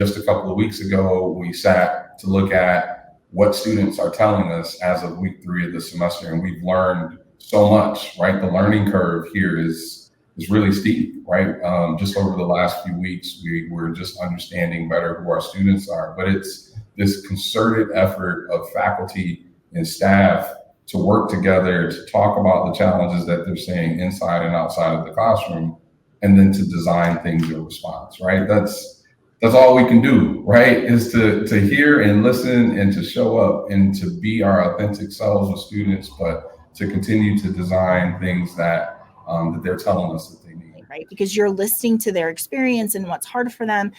just a couple of weeks ago, we sat to look at what students are telling us as of week 3 of the semester, and we've learned so much, right? The learning curve here is really steep, right? Just over the last few weeks, we're just understanding better who our students are, but it's this concerted effort of faculty and staff to work together to talk about the challenges that they're seeing inside and outside of the classroom, and then to design things in response, right? That's all we can do, right? Is to hear and listen and to show up and to be our authentic selves with students, but to continue to design things that they're telling us that they need. Right, because you're listening to their experience and what's hard for them.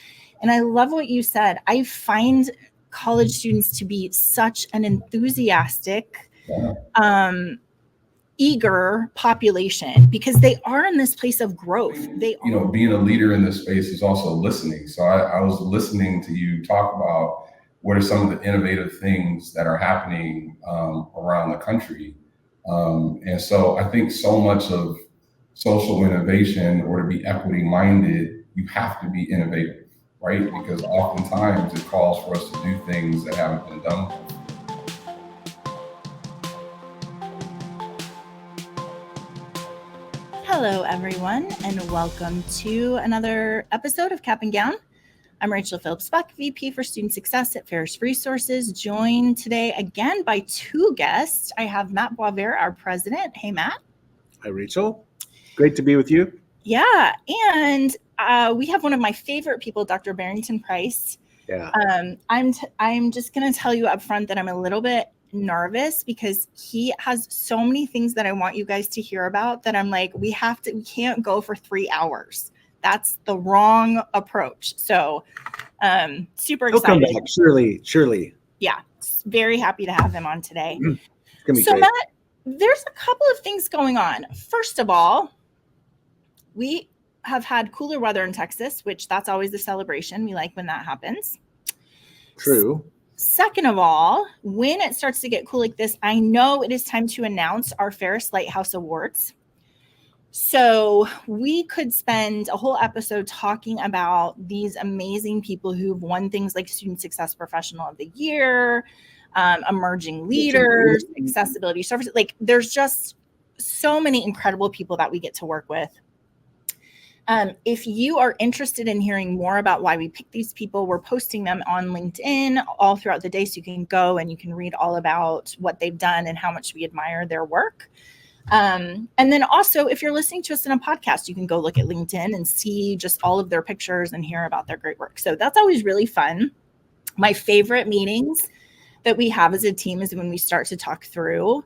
And I love what you said. I find college students to be such an enthusiastic, eager population because they are in this place of growth. Being a leader in this space is also listening. So I was listening to you talk about what are some of the innovative things that are happening around the country. And so I think so much of social innovation, or to be equity minded, you have to be innovative, right? Because oftentimes it calls for us to do things that haven't been done before. Hello, everyone, and welcome to another episode of Cap and Gown. I'm Rachel Phillips-Buck, VP for Student Success at Ferris Resources, joined today again by 2 guests. I have Matt Boisvert, our president. Hey, Matt. Hi, Rachel. Great to be with you. Yeah, and we have one of my favorite people, Dr. Barrington Price. Yeah. I'm just going to tell you up front that I'm a little bit nervous because he has so many things that I want you guys to hear about that I'm like, we can't go for 3 hours. That's the wrong approach. So super excited. He'll come back, surely. Yeah, very happy to have him on today. It's gonna be so great. Matt, there's a couple of things going on. First of all, we have had cooler weather in Texas, which that's always the celebration. We like when that happens. True. Second of all, when it starts to get cool like this, I know it is time to announce our Ferris Lighthouse Awards. So we could spend a whole episode talking about these amazing people who've won things like Student Success Professional of the Year, emerging leaders, accessibility services. Like there's just so many incredible people that we get to work with. If you are interested in hearing more about why we pick these people, we're posting them on LinkedIn all throughout the day. So you can go and you can read all about what they've done and how much we admire their work. And then also, if you're listening to us in a podcast, you can go look at LinkedIn and see just all of their pictures and hear about their great work. So that's always really fun. My favorite meetings that we have as a team is when we start to talk through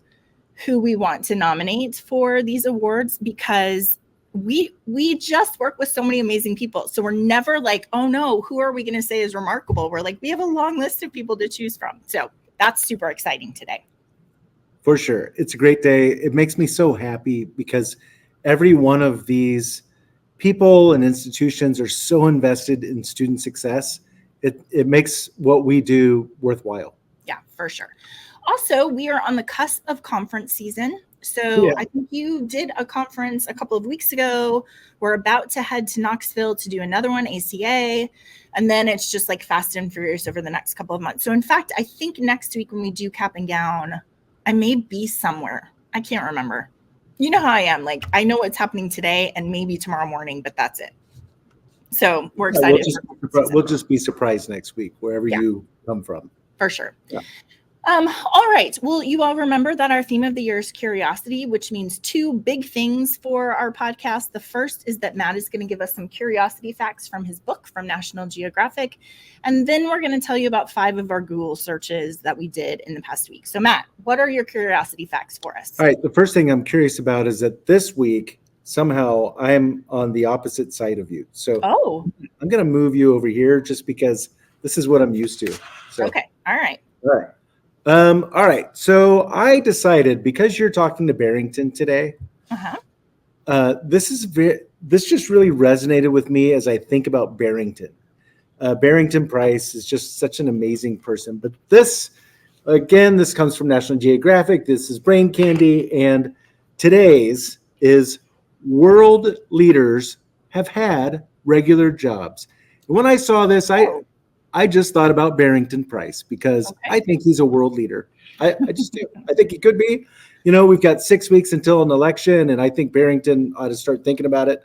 who we want to nominate for these awards, because we just work with so many amazing people. So we're never like, oh no, who are we going to say is remarkable? We're like, we have a long list of people to choose from. So that's super exciting today. For sure. It's a great day. It makes me so happy because every one of these people and institutions are so invested in student success. It makes what we do worthwhile. Yeah, for sure. Also, we are on the cusp of conference season. So I think you did a conference a couple of weeks ago. We're about to head to Knoxville to do another one, ACA. And then it's just like fast and furious over the next couple of months. So in fact, I think next week when we do Cap and Gown, I may be somewhere. I can't remember. You know how I am. Like I know what's happening today and maybe tomorrow morning, but that's it. So we're excited. We'll just be surprised next week, wherever you come from. For sure. Yeah. All right. Well, you all remember that our theme of the year is curiosity, which means 2 big things for our podcast. The first is that Matt is going to give us some curiosity facts from his book from National Geographic. And then we're going to tell you about 5 of our Google searches that we did in the past week. So Matt, what are your curiosity facts for us? All right. The first thing I'm curious about is that this week, somehow I'm on the opposite side of you. So I'm going to move you over here just because this is what I'm used to. So, okay. All right. All right. So I decided, because you're talking to Barrington today, this just really resonated with me as I think about Barrington. Barrington Price is just such an amazing person. But this comes from National Geographic. This is Brain Candy. And today's is world leaders have had regular jobs. And when I saw this, I just thought about Barrington Price because I think he's a world leader. I just do. I think he could be. We've got 6 weeks until an election, and I think Barrington ought to start thinking about it.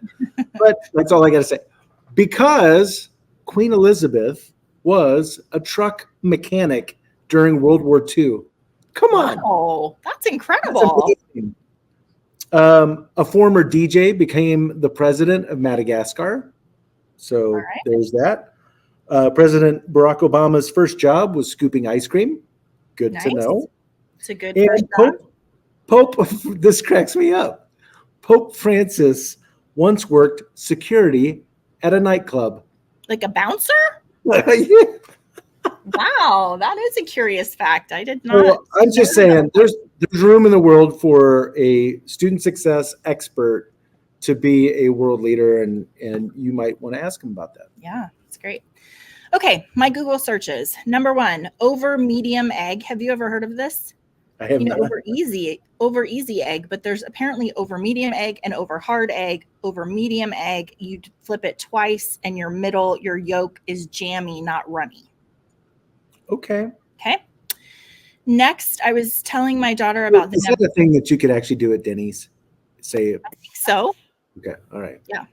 But that's all I got to say. Because Queen Elizabeth was a truck mechanic during World War II. Come on. Oh, that's incredible. That's a former DJ became the president of Madagascar. So there's that. President Barack Obama's first job was scooping ice cream. Good to know. It's a good first job. Pope, this cracks me up. Pope Francis once worked security at a nightclub. Like a bouncer? Yeah. Wow, that is a curious fact. I did not. Well, I'm just saying, there's room in the world for a student success expert to be a world leader, and you might want to ask him about that. Yeah, it's great. Okay, my Google searches. Number 1, over medium egg. Have you ever heard of this? I have not. Over easy egg, but there's apparently over medium egg and over hard egg. Over medium egg, you flip it twice, and your yolk is jammy, not runny. Okay. Next, I was telling my daughter about Is that a thing that you could actually do at Denny's? Say it. I think so. Okay. All right. Yeah.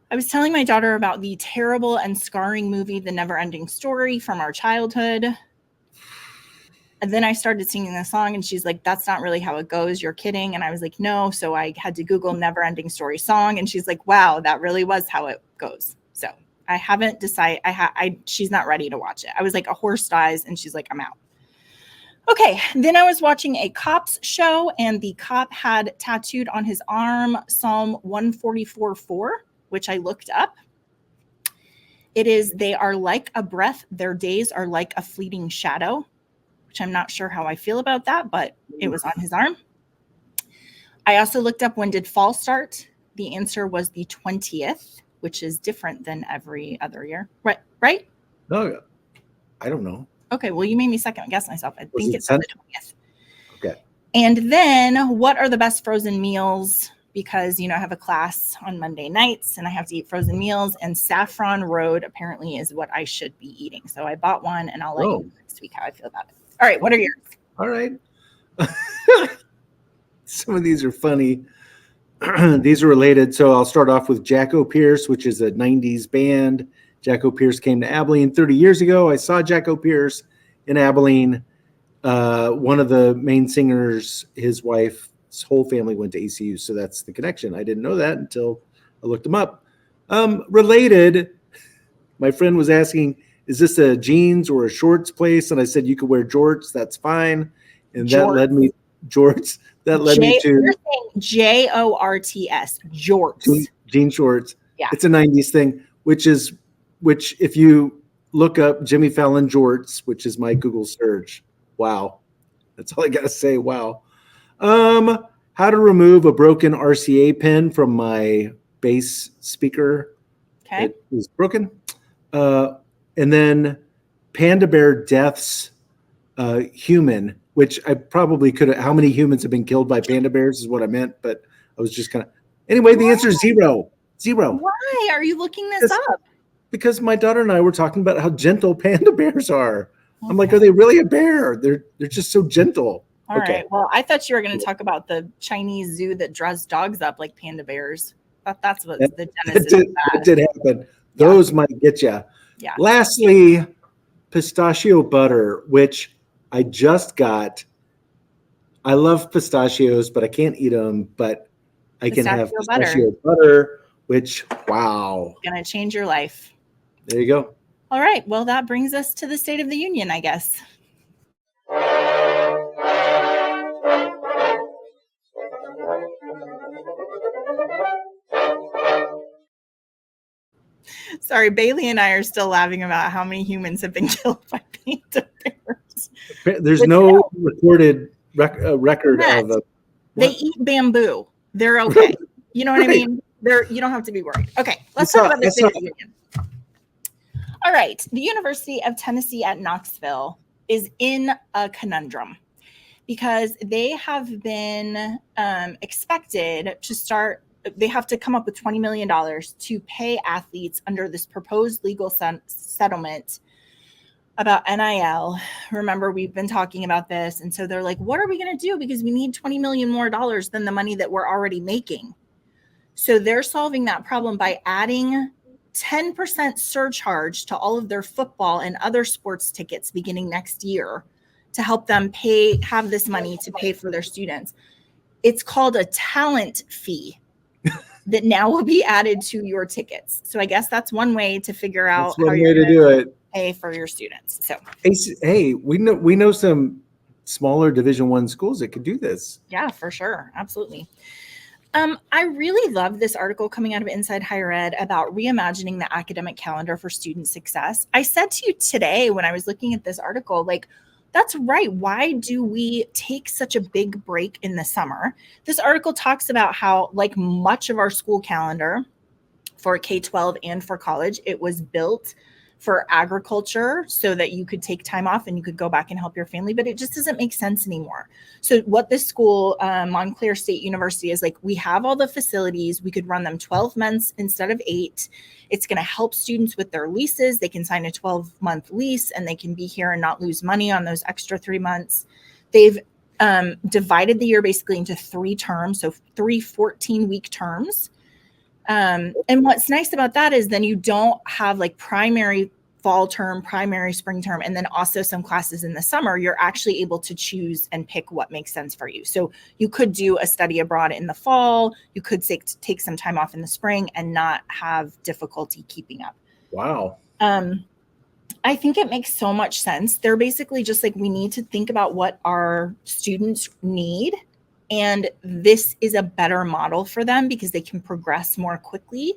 I was telling my daughter about the terrible and scarring movie, The Never-Ending Story, from our childhood. And then I started singing the song, and she's like, that's not really how it goes. You're kidding. And I was like, no. So I had to Google Never-Ending Story song, and she's like, wow, that really was how it goes. So I haven't decided. She's not ready to watch it. I was like, a horse dies, and she's like, I'm out. Okay. Then I was watching a cops show, and the cop had tattooed on his arm Psalm 144:4, which I looked up. It is, they are like a breath. Their days are like a fleeting shadow, which I'm not sure how I feel about that, but it was on his arm. I also looked up, when did fall start? The answer was the 20th, which is different than every other year. Right? No, I don't know. Okay, well, you made me second guess myself. I think it's the 20th. Okay. And then, what are the best frozen meals? Because, I have a class on Monday nights, and I have to eat frozen meals, and Saffron Road apparently is what I should be eating. So I bought one, and I'll let you know next week how I feel about it. All right, what are yours? All right. Some of these are funny. These are related. So I'll start off with Jacko Pierce, which is a 90s band. Jacko Pierce came to Abilene 30 years ago. I saw Jacko Pierce in Abilene. One of the main singers, his wife's whole family went to ACU. So that's the connection. I didn't know that until I looked them up. Related, my friend was asking, is this a jeans or a shorts place? And I said, you could wear jorts. That's fine. And that led me jorts. That led me to you're saying JORTS, jorts. Jean shorts. Yeah. It's a 90s thing, which if you look up Jimmy Fallon jorts, which is my Google search. Wow. That's all I got to say. Wow. How to remove a broken RCA pin from my bass speaker. Okay. It was broken. And then Panda Bear deaths, human, which I probably could have. How many humans have been killed by panda bears is what I meant, but I was just kind of. Anyway, the answer is zero. Why are you looking this up? Because my daughter and I were talking about how gentle panda bears are. Okay. I'm like, are they really a bear? They're just so gentle. All right. Well, I thought you were going to talk about the Chinese zoo that draws dogs up like panda bears. That's what the genesis of that. That did happen. Those might get you. Yeah. Lastly, pistachio butter, which I just got. I love pistachios, but I can't eat them. But I can have pistachio butter, which, wow. Going to change your life. There you go. All right. Well, that brings us to the State of the Union, I guess. Sorry, Bailey and I are still laughing about how many humans have been killed by panda bears. There's no recorded record of a. They eat bamboo. They're okay. You know what I mean? You don't have to be worried. Okay, let's talk about the State of the Union. All right, the University of Tennessee at Knoxville is in a conundrum because they have been expected to start. They have to come up with $20 million to pay athletes under this proposed legal settlement about NIL. Remember, we've been talking about this. And so they're like, what are we going to do? Because we need $20 million more than the money that we're already making. So they're solving that problem by adding 10% surcharge to all of their football and other sports tickets beginning next year to help them have this money to pay for their students. It's called a talent fee that now will be added to your tickets. So I guess that's one way to figure out how you're going to do it. Pay for your students. So hey, we know some smaller Division I schools that could do this. Yeah, for sure. Absolutely. I really love this article coming out of Inside Higher Ed about reimagining the academic calendar for student success. I said to you today when I was looking at this article, like, that's right. Why do we take such a big break in the summer? This article talks about how, like much of our school calendar for K-12 and for college, it was built for agriculture so that you could take time off and you could go back and help your family, but it just doesn't make sense anymore. So what this school, Montclair State University, is like, we have all the facilities, we could run them 12 months instead of 8. It's going to help students with their leases. They can sign a 12-month lease and they can be here and not lose money on those extra 3 months. They've divided the year basically into 3 terms, so 3 14-week terms. And what's nice about that is then you don't have like primary fall term, primary spring term, and then also some classes in the summer. You're actually able to choose and pick what makes sense for you. So you could do a study abroad in the fall. You could take some time off in the spring and not have difficulty keeping up. Wow. I think it makes so much sense. They're basically just like, we need to think about what our students need. And this is a better model for them because they can progress more quickly.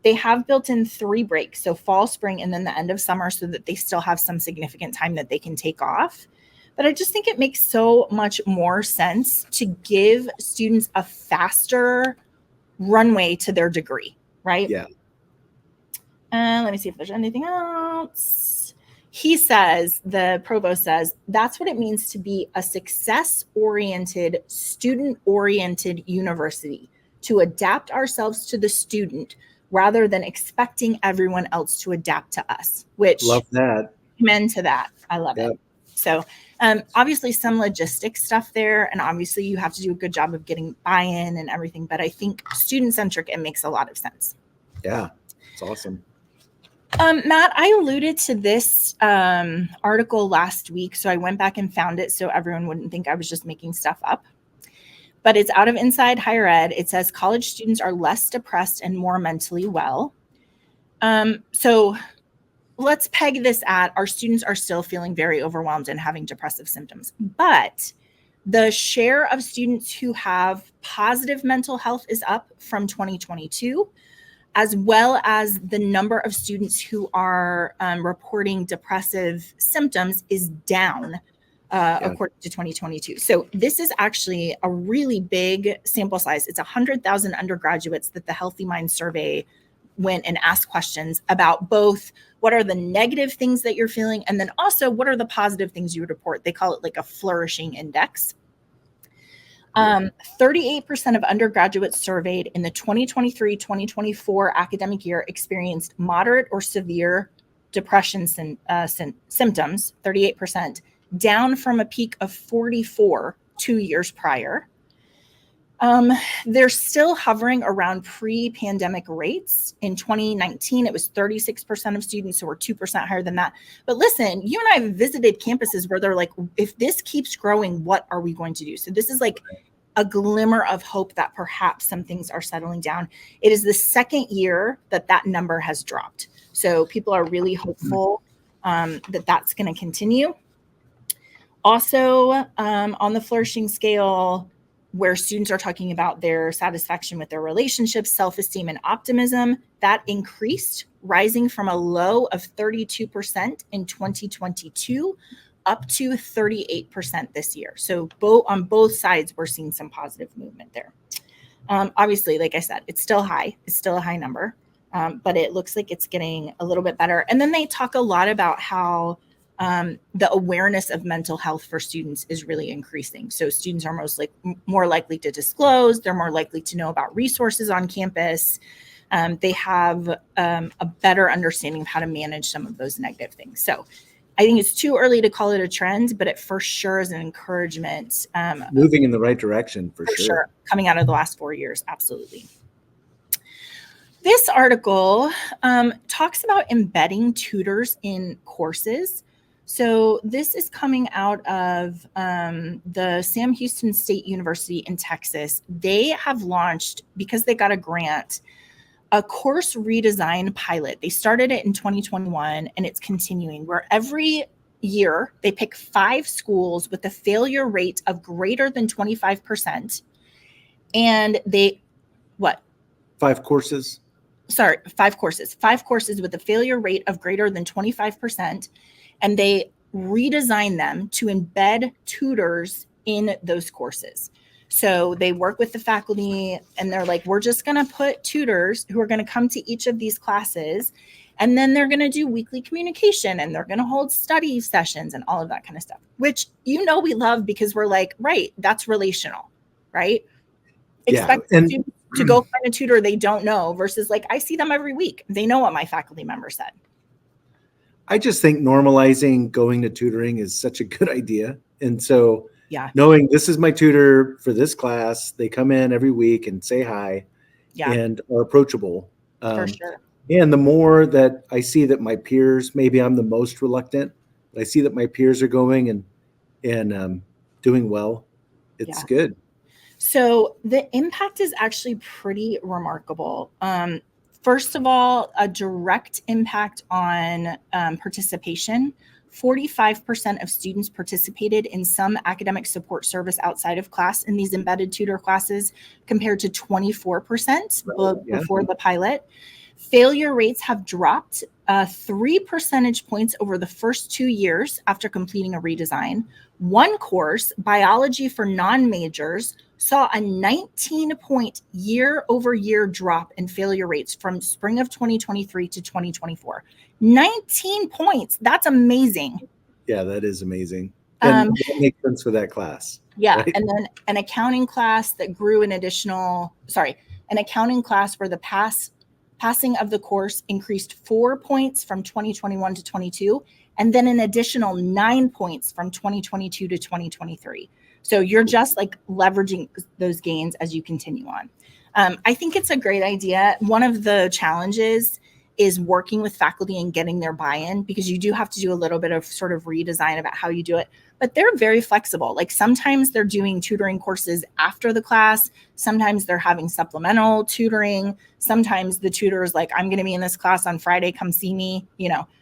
They have built in 3 breaks, so fall, spring, and then the end of summer, so that they still have some significant time that they can take off. But I just think it makes so much more sense to give students a faster runway to their degree, right? Yeah. Let me see if there's anything else. He says, the provost says, that's what it means to be a success-oriented, student-oriented university, to adapt ourselves to the student rather than expecting everyone else to adapt to us, which love that. Amen to that. I love it. So obviously some logistics stuff there, and obviously you have to do a good job of getting buy-in and everything, but I think student-centric, it makes a lot of sense. Yeah, it's awesome. Matt, I alluded to this article last week, so I went back and found it so everyone wouldn't think I was just making stuff up. But it's out of Inside Higher Ed. It says college students are less depressed and more mentally well. So let's peg this at our students are still feeling very overwhelmed and having depressive symptoms. But the share of students who have positive mental health is up from 2022. As well as the number of students who are reporting depressive symptoms is down according to 2022. So this is actually a really big sample size. It's 100,000 undergraduates that the Healthy Mind Survey went and asked questions about both what are the negative things that you're feeling, and then also what are the positive things you would report. They call it like a flourishing index. 38% of undergraduates surveyed in the 2023-2024 academic year experienced moderate or severe depression symptoms, 38%, down from a peak of 44 2 years prior. They're still hovering around pre-pandemic rates. In 2019, it was 36% of students, so we're 2% higher than that. But listen, you and I have visited campuses where they're like, if this keeps growing, what are we going to do? So this is like a glimmer of hope that perhaps some things are settling down. It is the second year that that number has dropped. So people are really hopeful that that's going to continue. Also, on the flourishing scale, where students are talking about their satisfaction with their relationships, self-esteem, and optimism, that increased, rising from a low of 32% in 2022 up to 38% this year. So on both sides, we're seeing some positive movement there. Obviously, like I said, it's still high. It's still a high number, but it looks like it's getting a little bit better. And then they talk a lot about how the awareness of mental health for students is really increasing. So students are more likely to disclose. They're more likely to know about resources on campus. They have a better understanding of how to manage some of those negative things. So I think it's too early to call it a trend, but it for sure is an encouragement. Moving in the right direction, for sure. Coming out of the last 4 years, absolutely. This article talks about embedding tutors in courses. So this is coming out of the Sam Houston State University in Texas. They have launched, because they got a grant, a course redesign pilot. They started it in 2021 and it's continuing, where every year they pick 5 schools with a failure rate of greater than 25%. And they, what? 5 courses? Sorry, 5 courses. 5 courses with a failure rate of greater than 25%. And they redesign them to embed tutors in those courses. So they work with the faculty and they're like, we're just going to put tutors who are going to come to each of these classes. And then they're going to do weekly communication and they're going to hold study sessions and all of that kind of stuff, which, we love because we're like, right, that's relational, right? Expect students to go find a tutor they don't know versus like, I see them every week. They know what my faculty member said. I just think normalizing going to tutoring is such a good idea. And so knowing this is my tutor for this class, they come in every week and say hi and are approachable. For sure. And the more that I see that my peers, maybe I'm the most reluctant, but I see that my peers are going and doing well, it's good. So the impact is actually pretty remarkable. First of all, a direct impact on participation. 45% of students participated in some academic support service outside of class in these embedded tutor classes, compared to 24% before the pilot. Failure rates have dropped 3 percentage points over the first 2 years after completing a redesign. One course, biology for non-majors, saw a 19-point year-over-year drop in failure rates from spring of 2023 to 2024. 19 points. That's amazing. Yeah, that is amazing. And it makes sense for that class. Yeah. Right? And then an accounting class that grew an accounting class where the passing of the course increased 4 points from 2021 to 22, and then an additional 9 points from 2022 to 2023. So you're just like leveraging those gains as you continue on. I think it's a great idea. One of the challenges is working with faculty and getting their buy-in, because you do have to do a little bit of sort of redesign about how you do it, but they're very flexible. Like sometimes they're doing tutoring courses after the class. Sometimes they're having supplemental tutoring. Sometimes the tutor is like, I'm going to be in this class on Friday, come see me,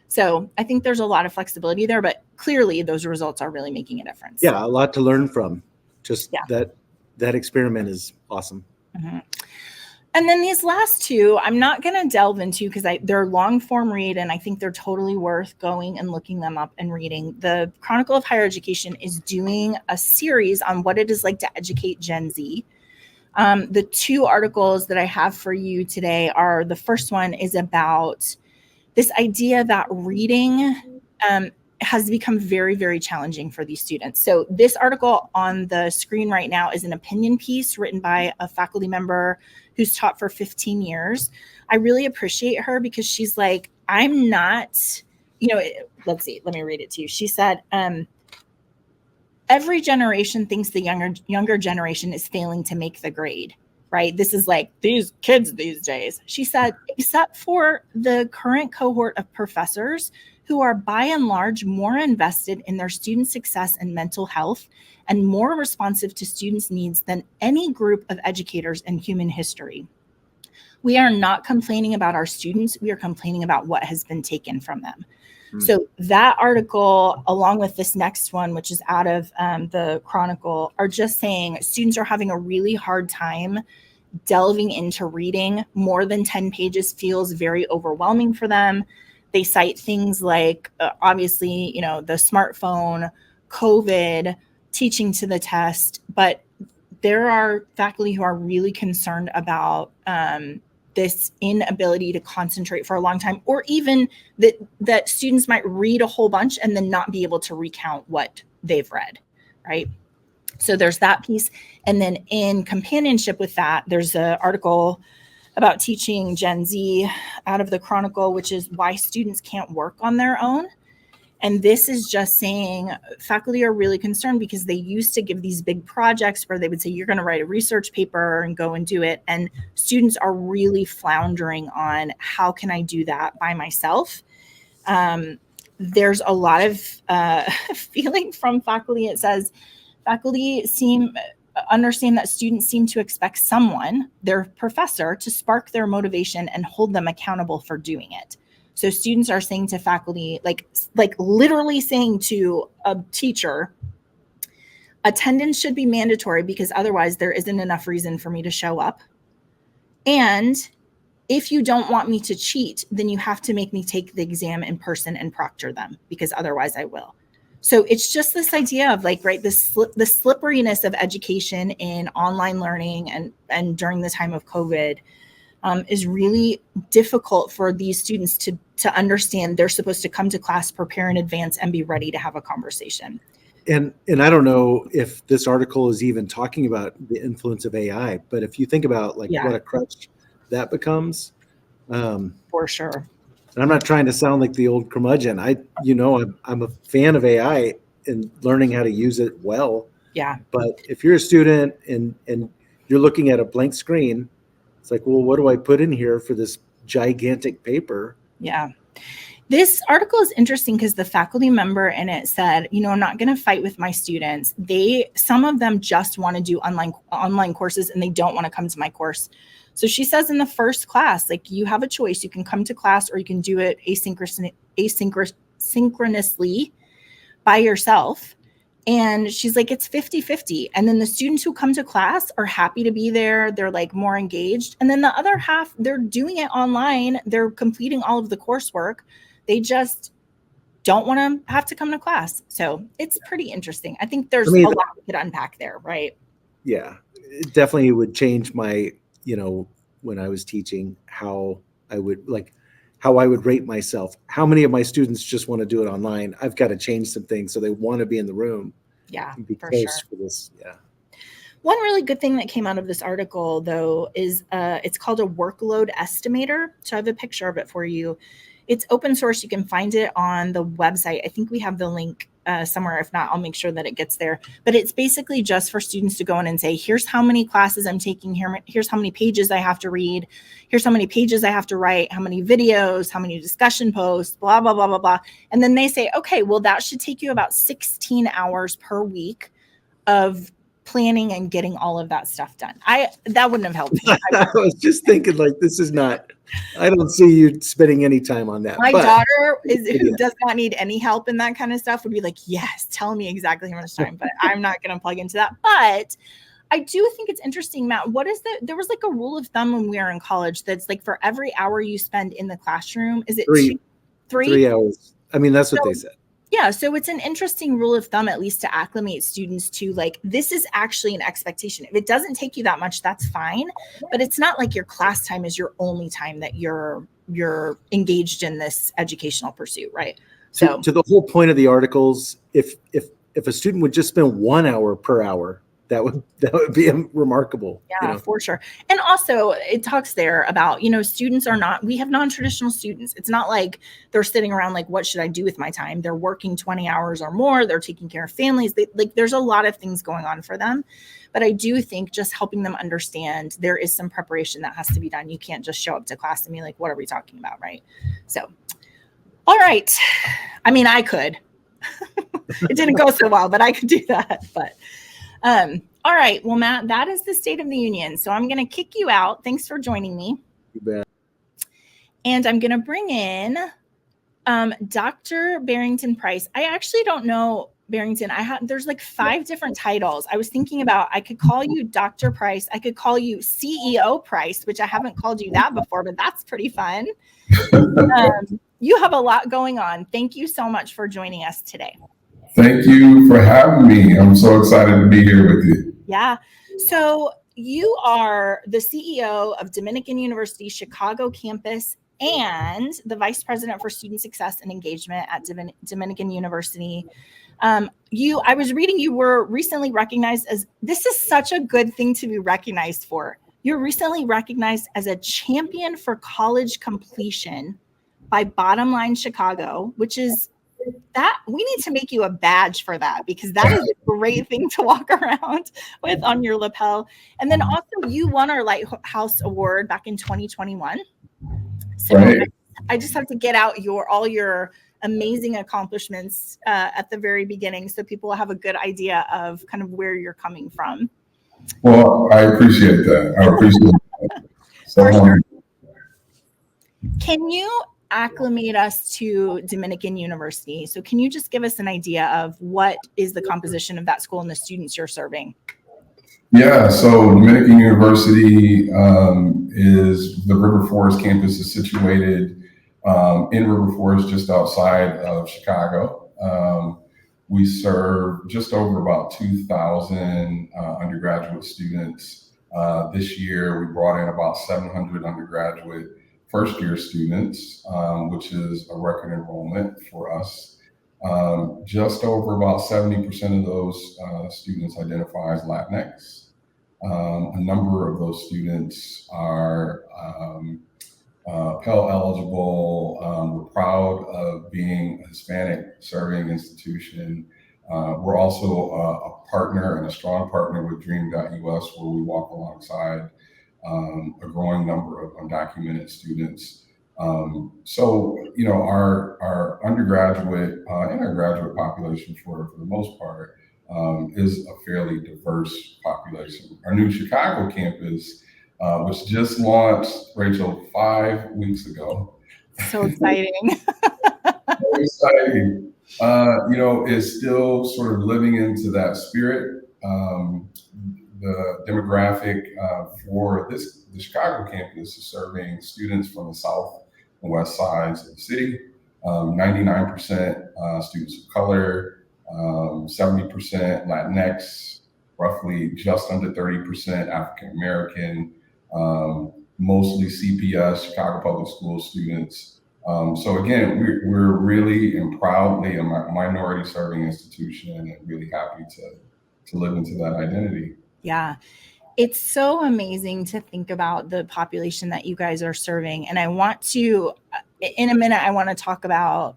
So I think there's a lot of flexibility there, but clearly those results are really making a difference. Yeah, a lot to learn from. Just that experiment is awesome. Mm-hmm. And then these last 2, I'm not going to delve into because they're long form read, and I think they're totally worth going and looking them up and reading. The Chronicle of Higher Education is doing a series on what it is like to educate Gen Z. The 2 articles that I have for you today are, the first one is about this idea that reading has become very, very challenging for these students. So this article on the screen right now is an opinion piece written by a faculty member who's taught for 15 years. I really appreciate her because she's like, I'm not, let's see, let me read it to you. She said, every generation thinks the younger generation is failing to make the grade, right? This is like these kids these days. She said, except for the current cohort of professors who are by and large more invested in their student success and mental health and more responsive to students' needs than any group of educators in human history. We are not complaining about our students. We are complaining about what has been taken from them. So that article, along with this next one, which is out of the Chronicle, are just saying students are having a really hard time delving into reading. More than 10 pages feels very overwhelming for them. They cite things like, obviously, the smartphone, COVID, teaching to the test, but there are faculty who are really concerned about this inability to concentrate for a long time, or even that students might read a whole bunch and then not be able to recount what they've read, right? So there's that piece. And then in companionship with that, there's an article about teaching Gen Z out of the Chronicle, which is why students can't work on their own. And this is just saying faculty are really concerned because they used to give these big projects where they would say, you're going to write a research paper and go and do it. And students are really floundering on how can I do that by myself? There's a lot of feeling from faculty. It says faculty understand that students seem to expect someone, their professor, to spark their motivation and hold them accountable for doing it. So students are saying to faculty, like literally saying to a teacher, attendance should be mandatory because otherwise there isn't enough reason for me to show up. And if you don't want me to cheat, then you have to make me take the exam in person and proctor them because otherwise I will. So it's just this idea of like, right, the slipperiness of education in online learning and during the time of COVID is really difficult for these students to understand. They're supposed to come to class, prepare in advance, and be ready to have a conversation. And I don't know if this article is even talking about the influence of AI, but if you think about like what a crutch that becomes. For sure. And I'm not trying to sound like the old curmudgeon. I'm a fan of AI and learning how to use it well. Yeah. But if you're a student and you're looking at a blank screen, it's like, well, what do I put in here for this gigantic paper? Yeah. This article is interesting because the faculty member in it said, I'm not going to fight with my students. Some of them just want to do online courses and they don't want to come to my course. So she says in the first class, like, you have a choice. You can come to class or you can do it asynchronously by yourself. And she's like, it's 50-50. And then the students who come to class are happy to be there. They're like more engaged. And then the other half, they're doing it online. They're completing all of the coursework. They just don't want to have to come to class. So it's pretty interesting. I think there's a lot we could unpack there, right? Yeah, it definitely would change my, when I was teaching, how I would rate myself. How many of my students just want to do it online? I've got to change some things so they want to be in the room. Yeah, and be for close sure. for this. Yeah. One really good thing that came out of this article, though, is it's called a workload estimator. So I have a picture of it for you. It's open source. You can find it on the website. I think we have the link somewhere. If not, I'll make sure that it gets there. But it's basically just for students to go in and say, here's how many classes I'm taking here. Here's how many pages I have to read. Here's how many pages I have to write, how many videos, how many discussion posts, blah, blah, blah, blah, blah. And then they say, okay, well, that should take you about 16 hours per week of planning and getting all of that stuff done. That wouldn't have helped me. I was just thinking, like, this is not, I don't see you spending any time on that. My daughter who does not need any help in that kind of stuff would be like, yes, tell me exactly how much time, but I'm not going to plug into that. But I do think it's interesting, Matt. There was like a rule of thumb when we were in college that's like for every hour you spend in the classroom, is it 3 hours? I mean, that's what they said. Yeah. So it's an interesting rule of thumb, at least to acclimate students to like, this is actually an expectation. If it doesn't take you that much, that's fine. But it's not like your class time is your only time that you're engaged in this educational pursuit, right? So to the whole point of the articles, if a student would just spend 1 hour per hour, that would be remarkable. Yeah, for sure. And also it talks there about, students we have non-traditional students. It's not like they're sitting around like, what should I do with my time? They're working 20 hours or more. They're taking care of families. There's a lot of things going on for them. But I do think just helping them understand there is some preparation that has to be done. You can't just show up to class and be like, what are we talking about? Right. So, all right. I mean, I could. It didn't go so well, but I could do that. But all right. Well, Matt, that is the State of the Union. So I'm going to kick you out. Thanks for joining me. You bet. And I'm going to bring in Dr. Barrington Price. I actually don't know Barrington. There's like 5 different titles. I was thinking about, I could call you Dr. Price. I could call you CEO Price, which I haven't called you that before, but that's pretty fun. You have a lot going on. Thank you so much for joining us today. Thank you for having me. I'm so excited to be here with you. Yeah. So you are the CEO of Dominican University Chicago campus and the Vice President for Student Success and Engagement at Dominican University. I was reading you were recently recognized as, this is such a good thing to be recognized for. You're recently recognized as a champion for college completion by Bottom Line Chicago, which is that we need to make you a badge for that, because that is a great thing to walk around with on your lapel. And then also you won our Lighthouse Award back in 2021. So Right. I just have to get out all your amazing accomplishments at the very beginning, so people will have a good idea of kind of where you're coming from. Well, I appreciate that. I appreciate that. So, For sure. Can you acclimate us to Dominican University? So can you just give us an idea of what is the composition of that school and the students you're serving? Yeah, so Dominican University is the River Forest campus is situated in River Forest, just outside of Chicago. We serve just over about 2,000 undergraduate students. This year, we brought in about 700 undergraduate first-year students, which is a record enrollment for us. Just over about 70% of those students identify as Latinx. A number of those students are Pell eligible. We're proud of being a Hispanic serving institution. We're also a partner and a strong partner with Dream.us, where we walk alongside a growing number of undocumented students. So, you know, our undergraduate and our graduate population for the most part is a fairly diverse population. Our new Chicago campus, which just launched, Rachel, 5 weeks ago. So exciting. So exciting. You know, is still sort of living into that spirit. The demographic for the Chicago campus is serving students from the south and west sides of the city. 99% students of color, 70% Latinx, roughly just under 30% African American, mostly CPS, Chicago Public School students. So again, we're really and proudly a minority serving institution, and really happy to live into that identity. Yeah. It's so amazing to think about the population that you guys are serving. And I want to, in a minute, I want to talk about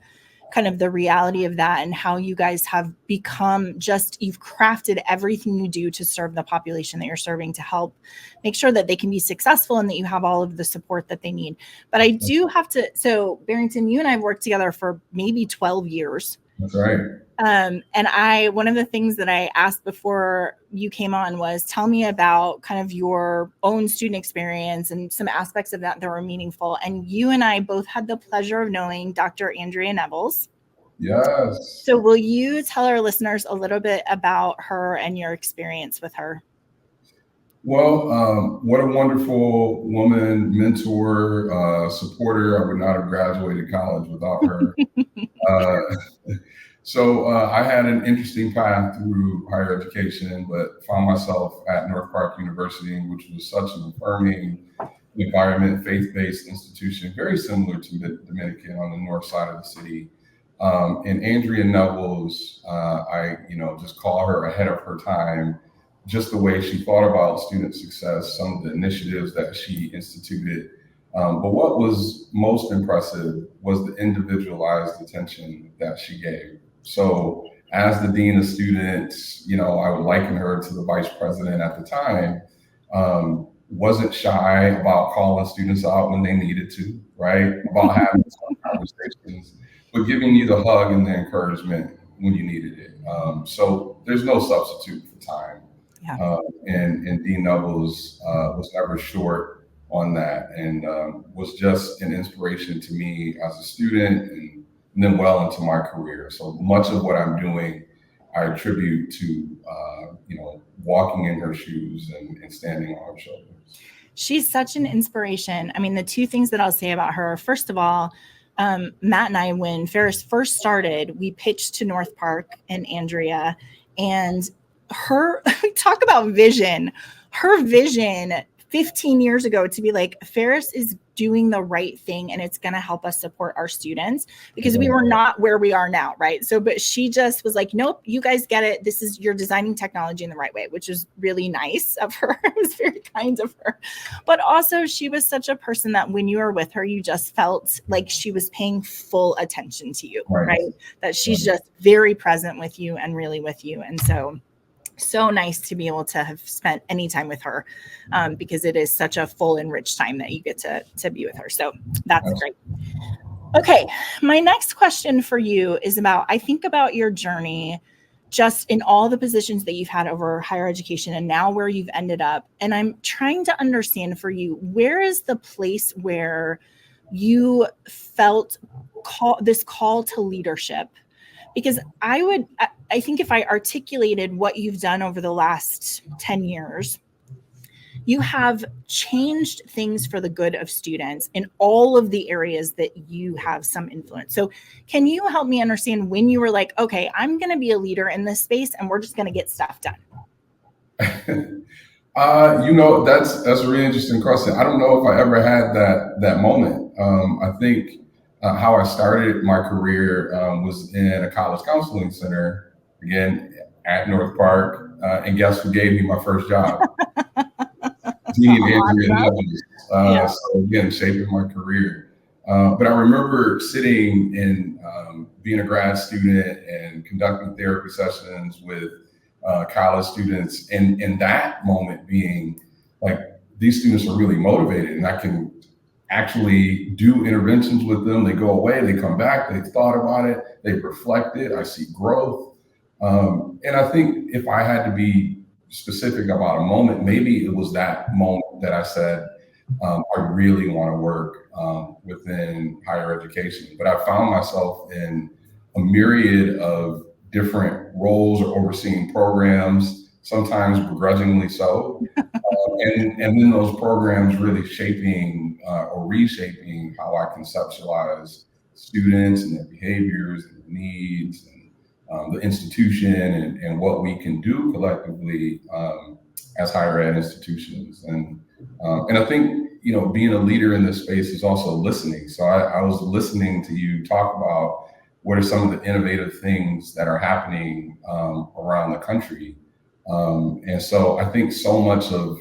kind of the reality of that and how you guys have become you've crafted everything you do to serve the population that you're serving, to help make sure that they can be successful and that you have all of the support that they need. But I do have to, so Barrington, you and I have worked together for maybe 12 years. That's right. And one of the things that I asked before you came on was, tell me about kind of your own student experience and some aspects of that were meaningful. And you and I both had the pleasure of knowing Dr. Andrea Nevels. Yes. So will you tell our listeners a little bit about her and your experience with her? Well, what a wonderful woman, mentor, supporter. I would not have graduated college without her. So I had an interesting path through higher education, but found myself at North Park University, which was such an affirming environment, faith-based institution, very similar to the Dominican on the north side of the city. And Andrea Nevels, I just call her ahead of her time, just the way she thought about student success, some of the initiatives that she instituted. But what was most impressive was the individualized attention that she gave. So as the dean of students, I would liken her to the vice president at the time, wasn't shy about calling students out when they needed to, right? About having some conversations, but giving you the hug and the encouragement when you needed it. So there's no substitute for time. Yeah. And Dean Nevels was never short on that, and was just an inspiration to me as a student, and then well into my career. So much of what I'm doing, I attribute to walking in her shoes and standing on her shoulders. She's such an inspiration. I mean, the two things that I'll say about her, first of all, Matt and I, when Ferris first started, we pitched to North Park and Andrea, and talk about vision. Her vision 15 years ago to be like, Ferris is doing the right thing and it's going to help us support our students, because we were not where we are now. Right. So, but she just was like, nope, you guys get it. This is, you're designing technology in the right way, which is really nice of her. It was very kind of her. But also she was such a person that when you were with her, you just felt like she was paying full attention to you, right? That she's just very present with you and really with you. And so nice to be able to have spent any time with her, because it is such a full and rich time that you get to be with her. So that's great. Okay. My next question for you is about, I think about your journey just in all the positions that you've had over higher education and now where you've ended up. And I'm trying to understand for you, where is the place where you felt this call to leadership? Because I think if I articulated what you've done over the last 10 years, you have changed things for the good of students in all of the areas that you have some influence. So can you help me understand when you were like, okay, I'm going to be a leader in this space and we're just going to get stuff done? That's a really interesting question. I don't know if I ever had that moment. I think how I started my career was in a college counseling center, again, at North Park. And guess who gave me my first job? Dean Andrea Nevins. So again, shaping my career. But I remember sitting and being a grad student and conducting therapy sessions with college students, and that moment being like, these students are really motivated and I can actually do interventions with them. They go away, they come back, they've thought about it, they've reflected, I see growth. And I think if I had to be specific about a moment, maybe it was that moment that I said, I really want to work within higher education. But I found myself in a myriad of different roles or overseeing programs, sometimes begrudgingly so. And then those programs really shaping or reshaping how I conceptualize students and their behaviors and their needs, and the institution and what we can do collectively as higher ed institutions. And I think, being a leader in this space is also listening. So I was listening to you talk about what are some of the innovative things that are happening around the country. And so I think so much of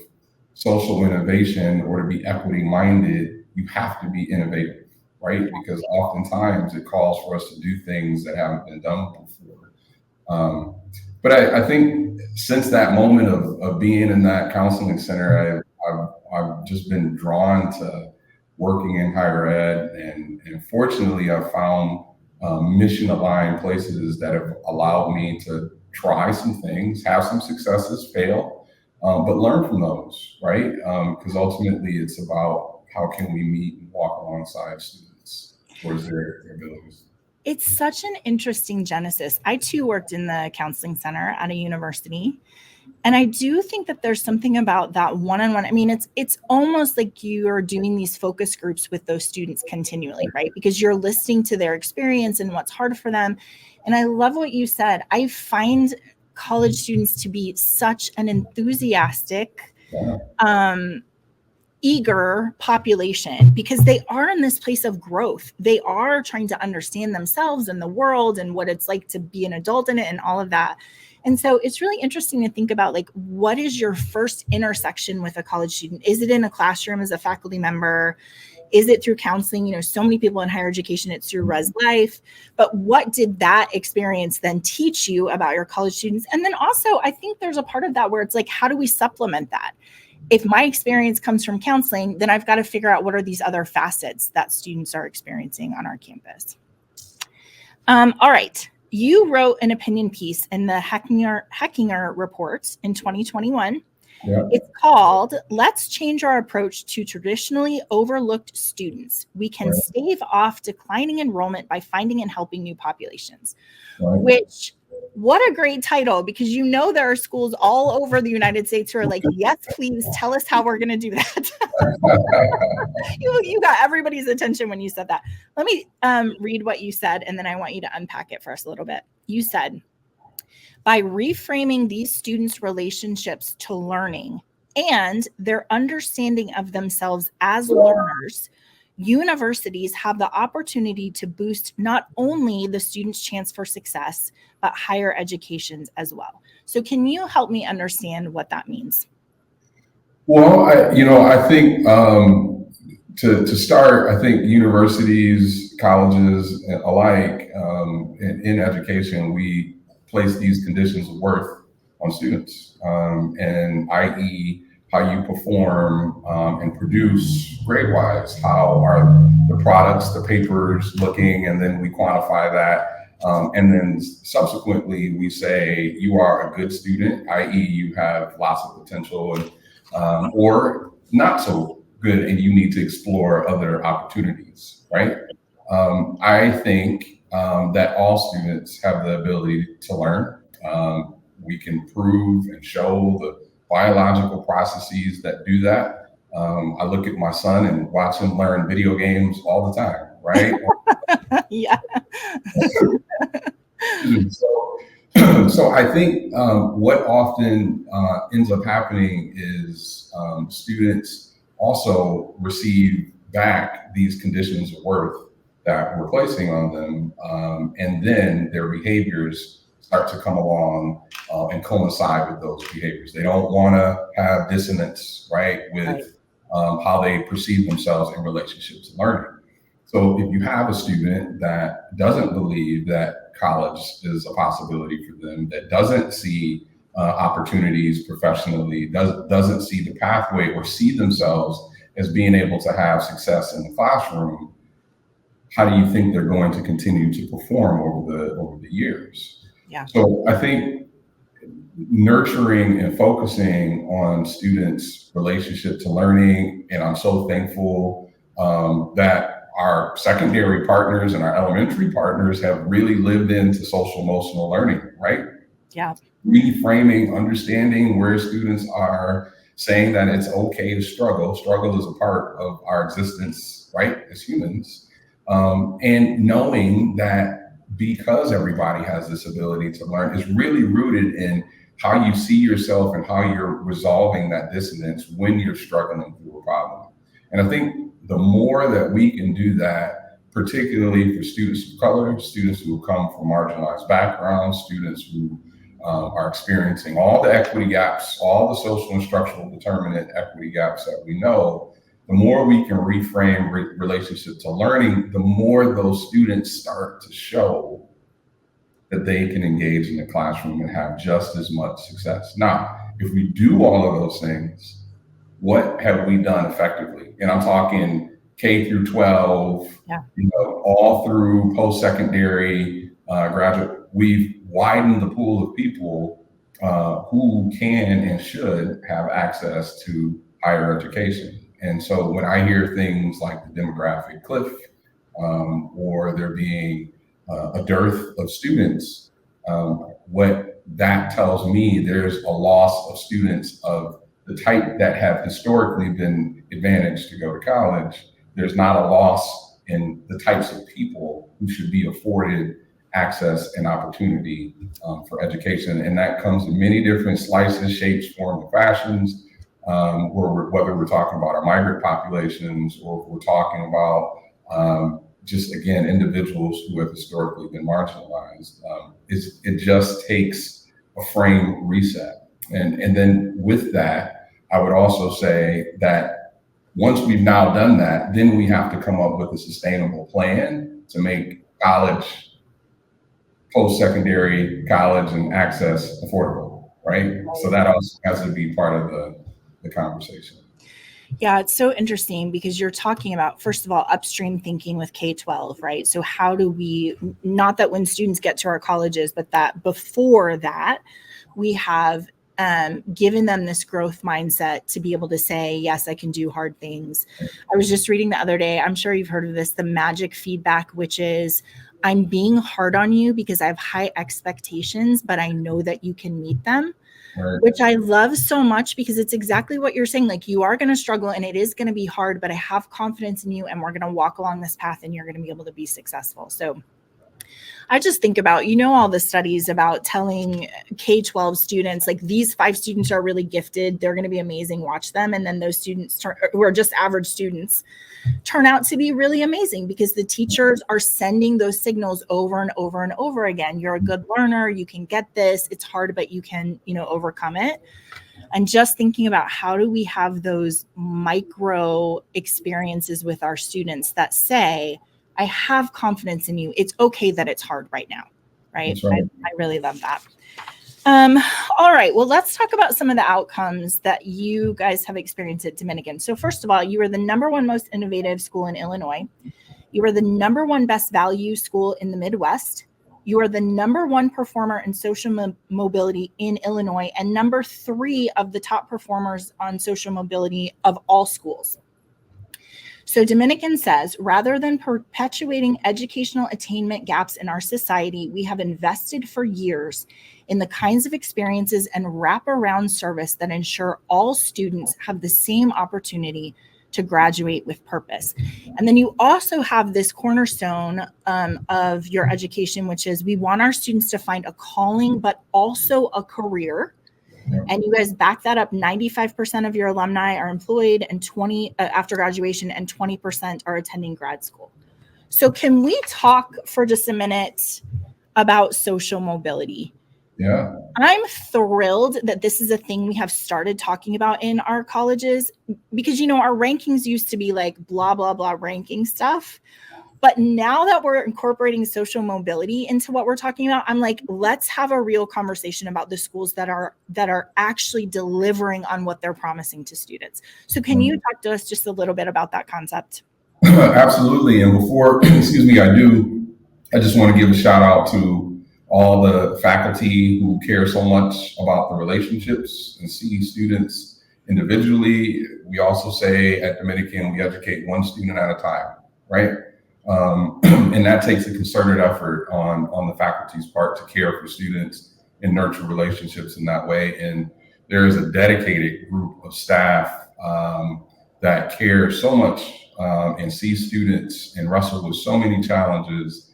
social innovation, or to be equity minded, you have to be innovative, right? Because oftentimes it calls for us to do things that haven't been done before. But I think since that moment of being in that counseling center, I've just been drawn to working in higher ed, and fortunately I've found mission aligned places that have allowed me to try some things, have some successes, fail, but learn from those, right? Because ultimately it's about how can we meet and walk alongside students towards their abilities. It's such an interesting genesis. I too worked in the counseling center at a university. And I do think that there's something about that one-on-one. I mean, it's almost like you are doing these focus groups with those students continually, right? Because you're listening to their experience and what's hard for them. And I love what you said. I find college students to be such an enthusiastic, eager population, because they are in this place of growth. They are trying to understand themselves and the world and what it's like to be an adult in it and all of that. And so it's really interesting to think about, like, what is your first intersection with a college student? Is it in a classroom as a faculty member? Is it through counseling? So many people in higher education, it's through Res Life. But what did that experience then teach you about your college students? And then also, I think there's a part of that where it's like, how do we supplement that? If my experience comes from counseling, then I've got to figure out what are these other facets that students are experiencing on our campus. All right. You wrote an opinion piece in the Heckinger Report in 2021. Yeah. It's called, "Let's Change Our Approach to Traditionally Overlooked Students. We Can Stave Off Declining Enrollment by Finding and Helping New Populations." Right. Which, what a great title, because there are schools all over the United States who are like, yes, please tell us how we're going to do that. You got everybody's attention when you said that. Let me read what you said, and then I want you to unpack it for us a little bit. You said, "By reframing these students' relationships to learning and their understanding of themselves as learners, universities have the opportunity to boost not only the student's chance for success, but higher educations as well. So can you help me understand what that means? Well, I think to start, I think universities, colleges alike, in education, we place these conditions of worth on students, and i.e., how you perform and produce grade-wise, how are the products, the papers looking, and then we quantify that. And then subsequently, we say you are a good student, i.e., you have lots of potential, and, or not so good, and you need to explore other opportunities, right? I think that all students have the ability to learn. We can prove and show the biological processes that do that. I look at my son and watch him learn video games all the time, right? Yeah. So I think what often ends up happening is students also receive back these conditions of worth that we're placing on them, and then their behaviors start to come along and coincide with those behaviors. They don't want to have dissonance, right, with how they perceive themselves in relationship to learning. So if you have a student that doesn't believe that college is a possibility for them, that doesn't see opportunities professionally, doesn't see the pathway or see themselves as being able to have success in the classroom, how do you think they're going to continue to perform over the years? Yeah. So I think nurturing and focusing on students' relationship to learning, and I'm so thankful that our secondary partners and our elementary partners have really lived into social emotional learning, right? Yeah. Reframing, understanding where students are, saying that it's okay to struggle. Struggle is a part of our existence, right, as humans. And knowing that because everybody has this ability to learn is really rooted in how you see yourself and how you're resolving that dissonance when you're struggling through a problem. And I think the more that we can do that, particularly for students of color, students who come from marginalized backgrounds, students who are experiencing all the equity gaps, all the social and structural determinant equity gaps that we know, the more we can reframe relationship to learning, the more those students start to show that they can engage in the classroom and have just as much success. Now, if we do all of those things, what have we done effectively? And I'm talking K through 12, all through post-secondary, graduate. We've widened the pool of people who can and should have access to higher education. And so when I hear things like the demographic cliff, or there being a dearth of students, what that tells me, there's a loss of students of the type that have historically been advantaged to go to college. There's not a loss in the types of people who should be afforded access and opportunity for education. And that comes in many different slices, shapes, forms, and fashions, whether we're talking about our migrant populations or we're talking about just, again, individuals who have historically been marginalized. It just takes a frame reset. And then with that, I would also say that once we've now done that, then we have to come up with a sustainable plan to make college, post-secondary college and access affordable, right? So that also has to be part of the conversation. Yeah, it's so interesting because you're talking about, first of all, upstream thinking with K-12, right? So how do we, not that when students get to our colleges, but that before that, we have given them this growth mindset to be able to say, yes, I can do hard things. I was just reading the other day, I'm sure you've heard of this, the magic feedback, which is, I'm being hard on you because I have high expectations, but I know that you can meet them. Right. Which I love so much because it's exactly what you're saying. Like, you are going to struggle and it is going to be hard, but I have confidence in you and we're going to walk along this path and you're going to be able to be successful. So I just think about, all the studies about telling K-12 students, like, these 5 students are really gifted, they're going to be amazing, watch them. And then those students who are just average students turn out to be really amazing because the teachers are sending those signals over and over and over again. You're a good learner, you can get this, it's hard, but you can, overcome it. And just thinking about how do we have those micro experiences with our students that say, I have confidence in you. It's okay that it's hard right now, right? Right. I really love that. All right, well, let's talk about some of the outcomes that you guys have experienced at Dominican. So first of all, you were the #1 most innovative school in Illinois. You were the #1 best value school in the Midwest. You are the #1 performer in social mobility in Illinois and #3 of the top performers on social mobility of all schools. So Dominican says, rather than perpetuating educational attainment gaps in our society, we have invested for years in the kinds of experiences and wraparound service that ensure all students have the same opportunity to graduate with purpose. And then you also have this cornerstone of your education, which is we want our students to find a calling, but also a career. And you guys back that up. 95% of your alumni are employed and 20 after graduation, and 20% are attending grad school. So can we talk for just a minute about social mobility? Yeah. I'm thrilled that this is a thing we have started talking about in our colleges because, our rankings used to be like blah, blah, blah ranking stuff. But now that we're incorporating social mobility into what we're talking about, I'm like, let's have a real conversation about the schools that are actually delivering on what they're promising to students. So can you talk to us just a little bit about that concept? Absolutely. And before, I just want to give a shout out to all the faculty who care so much about the relationships and see students individually. We also say at Dominican, we educate one student at a time, right? And that takes a concerted effort on the faculty's part to care for students and nurture relationships in that way. And there is a dedicated group of staff that care so much and see students and wrestle with so many challenges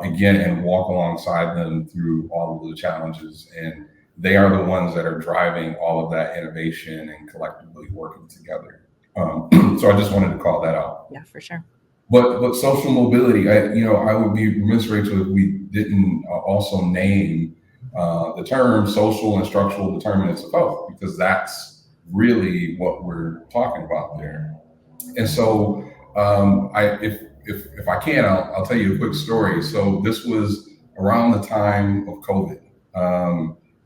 again, and walk alongside them through all of the challenges. And they are the ones that are driving all of that innovation and collectively working together. So I just wanted to call that out. Yeah, for sure. But social mobility, I would be remiss, Rachel, if we didn't also name the term social and structural determinants of health, because that's really what we're talking about there. And so if I can, I'll tell you a quick story. So this was around the time of COVID.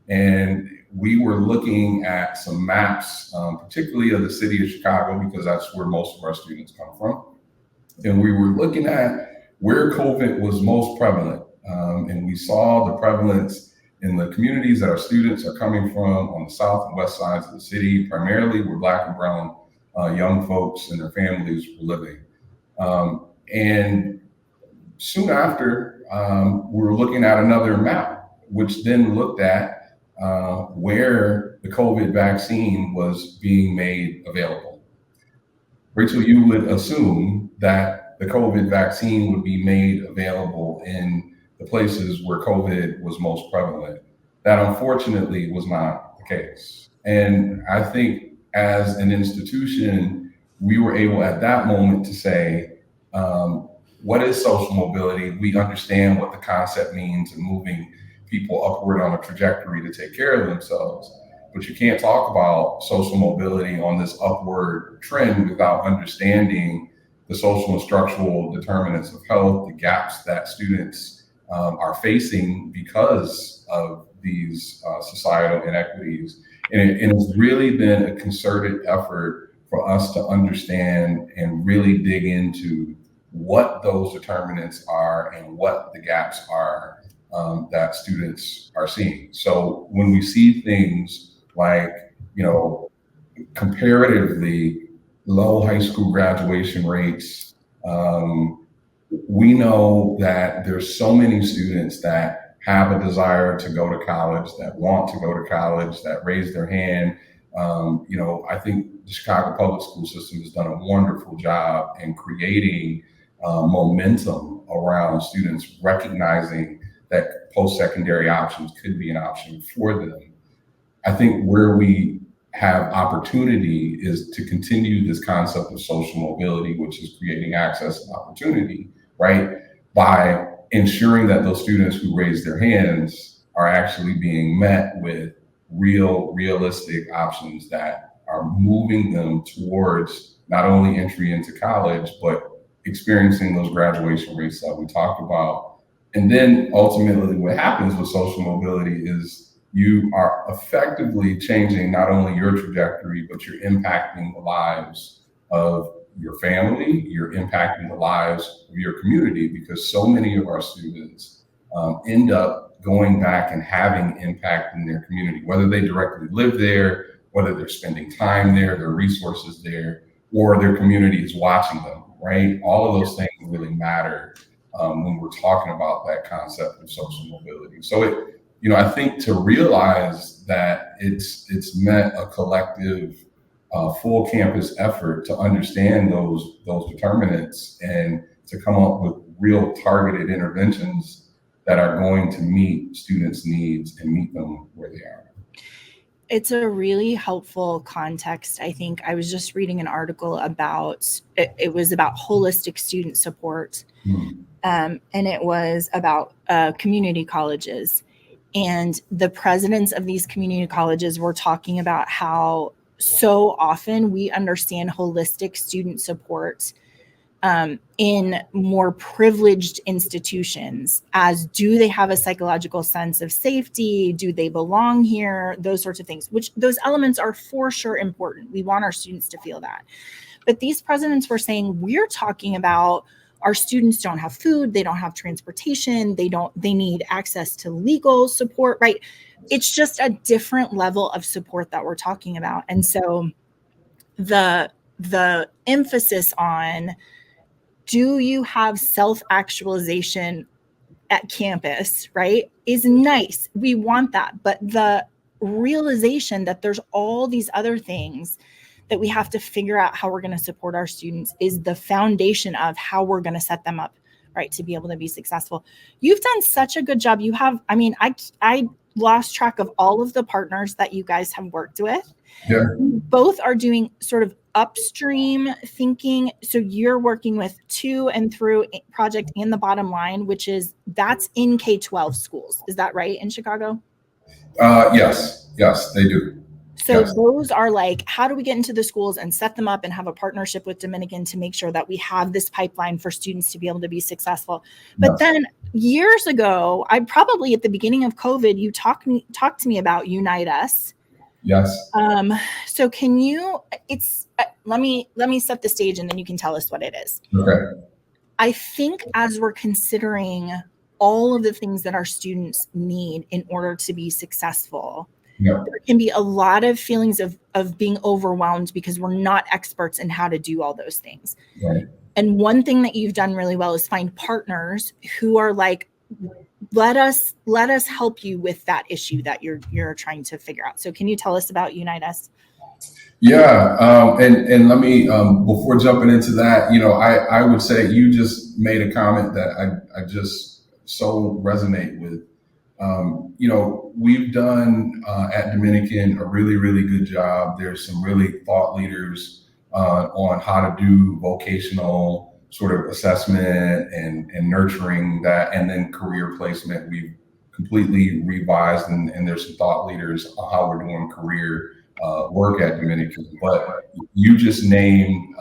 And we were looking at some maps, particularly of the city of Chicago, because that's where most of our students come from. And we were looking at where COVID was most prevalent. And we saw the prevalence in the communities that our students are coming from on the south and west sides of the city, primarily where Black and brown young folks and their families were living. And soon after, we were looking at another map, which then looked at where the COVID vaccine was being made available. Rachel, you would assume that the COVID vaccine would be made available in the places where COVID was most prevalent. That unfortunately was not the case. And I think as an institution, we were able at that moment to say, what is social mobility? We understand what the concept means in moving people upward on a trajectory to take care of themselves. But you can't talk about social mobility on this upward trend without understanding the social and structural determinants of health, the gaps that students are facing because of these societal inequities. And it's really been a concerted effort for us to understand and really dig into what those determinants are and what the gaps are that students are seeing. So when we see things like, comparatively low high school graduation rates, we know that there's so many students that have a desire to go to college, that want to go to college, that raise their hand. I think the Chicago public school system has done a wonderful job in creating momentum around students recognizing that post-secondary options could be an option for them. I think where we have opportunity is to continue this concept of social mobility, which is creating access and opportunity, right? By ensuring that those students who raise their hands are actually being met with realistic options that are moving them towards not only entry into college, but experiencing those graduation rates that we talked about. And then ultimately what happens with social mobility is you are effectively changing not only your trajectory, but you're impacting the lives of your family, you're impacting the lives of your community, because so many of our students end up going back and having impact in their community, whether they directly live there, whether they're spending time there, their resources there, or their community is watching them, right? All of those things really matter when we're talking about that concept of social mobility. So I think to realize that it's meant a collective full campus effort to understand those determinants and to come up with real targeted interventions that are going to meet students' needs and meet them where they are. It's a really helpful context. I think I was just reading an article about, it was about holistic student support. And it was about community colleges. And the presidents of these community colleges were talking about how so often we understand holistic student support in more privileged institutions as, do they have a psychological sense of safety? Do they belong here? Those sorts of things, which those elements are for sure important. We want our students to feel that. But these presidents were saying, we're talking about our students don't have food, they don't have transportation, they need access to legal support, right? It's just a different level of support that we're talking about. And so the emphasis on, do you have self-actualization at campus, right, is nice. We want that. But the realization that there's all these other things that we have to figure out how we're going to support our students is the foundation of how we're going to set them up, right, to be able to be successful. You've done such a good job. You have, I lost track of all of the partners that you guys have worked with. Yeah. Both are doing sort of upstream thinking. So you're working with To and Through project and the Bottom Line, that's in K-12 schools. Is that right, in Chicago? Yes, they do. So yes. Those are like, how do we get into the schools and set them up and have a partnership with Dominican to make sure that we have this pipeline for students to be able to be successful. But then years ago, I probably at the beginning of COVID, you talked to me about Unite Us. Yes. So can you, let me set the stage and then you can tell us what it is. Okay. I think as we're considering all of the things that our students need in order to be successful, there can be a lot of feelings of being overwhelmed because we're not experts in how to do all those things. Right. And one thing that you've done really well is find partners who are like, let us help you with that issue that you're trying to figure out. So can you tell us about Unite Us? Yeah. And let me, before jumping into that, I would say you just made a comment that I just so resonate with. We've done at Dominican a really, really good job. There's some really thought leaders on how to do vocational sort of assessment and nurturing that, and then career placement. We've completely revised, and there's some thought leaders on how we're doing career work at Dominican. But you just named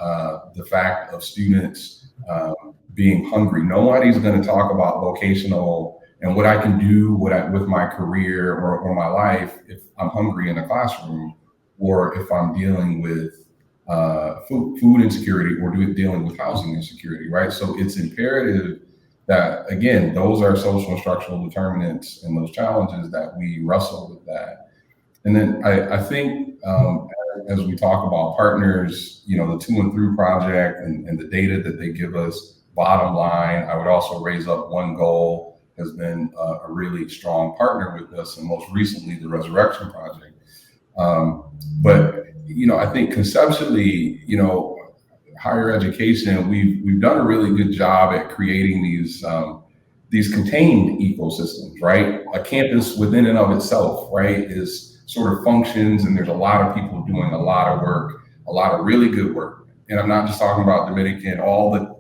the fact of students being hungry. Nobody's going to talk about vocational and what I can do with my career or my life if I'm hungry in a classroom, or if I'm dealing with food insecurity, or dealing with housing insecurity, right? So it's imperative that, again, those are social and structural determinants and those challenges that we wrestle with that. And then I think as we talk about partners, the To and Through project and the data that they give us, Bottom Line, I would also raise up One Goal, has been a really strong partner with us, and most recently the Resurrection Project. But I think conceptually, higher education, we've done a really good job at creating these these contained ecosystems, right? A campus within and of itself, right, is sort of functions, and there's a lot of people doing a lot of work, a lot of really good work. And I'm not just talking about Dominican, all the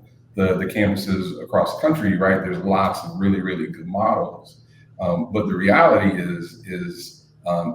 campuses across the country, right? There's lots of really, really good models. But the reality is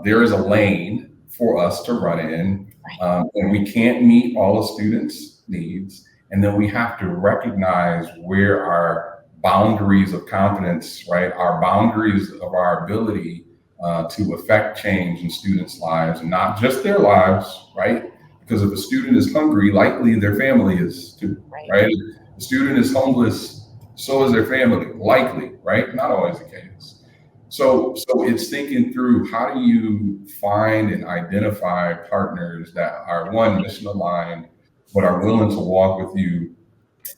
there is a lane for us to run in, and we can't meet all the students' needs. And then we have to recognize where our boundaries of competence, right? Our boundaries of our ability to affect change in students' lives, and not just their lives, right? Because if a student is hungry, likely their family is too, right? If the student is homeless, so is their family, likely, right? Not always the case. So it's thinking through, how do you find and identify partners that are, one, mission aligned, but are willing to walk with you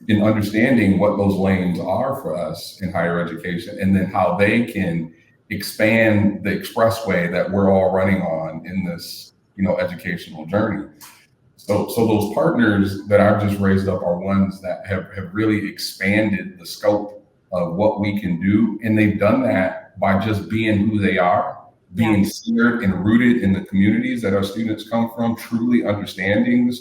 in understanding what those lanes are for us in higher education, and then how they can expand the expressway that we're all running on in this, educational journey. So those partners that I've just raised up are ones that have really expanded the scope of what we can do. And they've done that by just being who they are, being centered and rooted in the communities that our students come from, truly understanding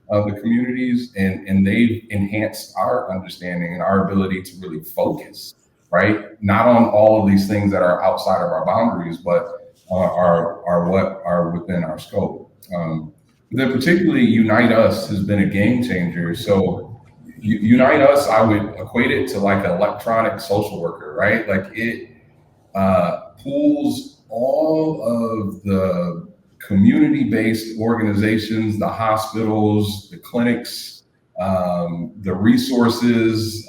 the communities, and they've enhanced our understanding and our ability to really focus, right? Not on all of these things that are outside of our boundaries, but are what are within our scope. Then particularly Unite Us has been a game changer. So Unite Us, I would equate it to like an electronic social worker, right? Like it pulls all of the community-based organizations, the hospitals, the clinics, the resources,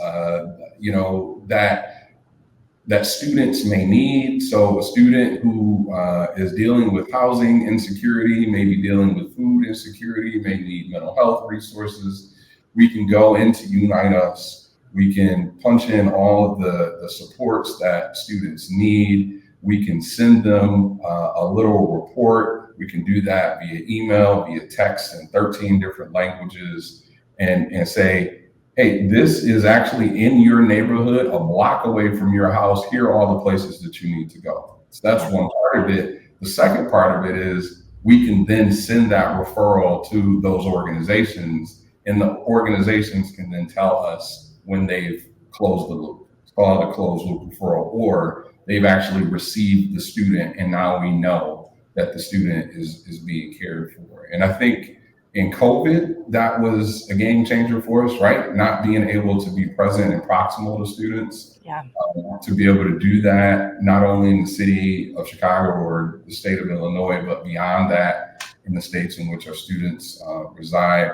that students may need. So a student who is dealing with housing insecurity, maybe dealing with food insecurity, may need mental health resources. We can go into Unite Us. We can punch in all of the supports that students need. We can send them a little report. We can do that via email, via text in 13 different languages, and say, hey, this is actually in your neighborhood, a block away from your house. Here are all the places that you need to go. So that's one part of it. The second part of it is we can then send that referral to those organizations, and the organizations can then tell us when they've closed the loop. It's called a closed loop referral, or they've actually received the student, and now we know that the student is being cared for. And I think in COVID, that was a game changer for us, right? Not being able to be present and proximal to students, to be able to do that, not only in the city of Chicago or the state of Illinois, but beyond that, in the states in which our students reside.